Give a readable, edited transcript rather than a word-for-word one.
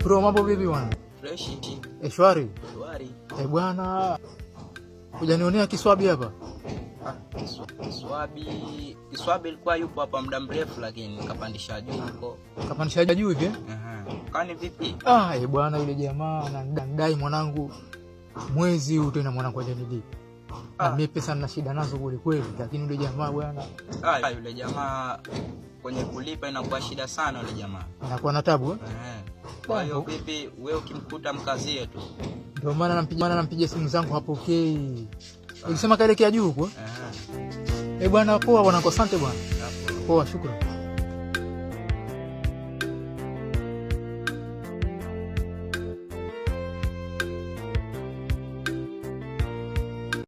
Bro, mambo vipi bwana? Fresh. Shwari. Shwari. Bwana, hujanionea Kiswabi hapa? Kiswabi ilikuwa yupo hapa muda mrefu, lakini kapandisha juu huko. Kapandisha juu hivi? Kwani vipi? Bwana, yule jamaa anadai mwanangu mwezi huu tena mwanangu hajanilipa. Na mimi pesa nina shida nazo kweli kweli, lakini yule jamaa bwana, yule jamaa kwenye kulipa inakuwa shida sana yule jamaa. Anakuwa na tabu Kwa hiyo vipi wewe ukimkuta mkazie tu? Ndio maana nampigia simu zangu hapokei. Ukisema kaelekea juu huko. Bwana, poa bwana, asante bwana. Poa, shukrani.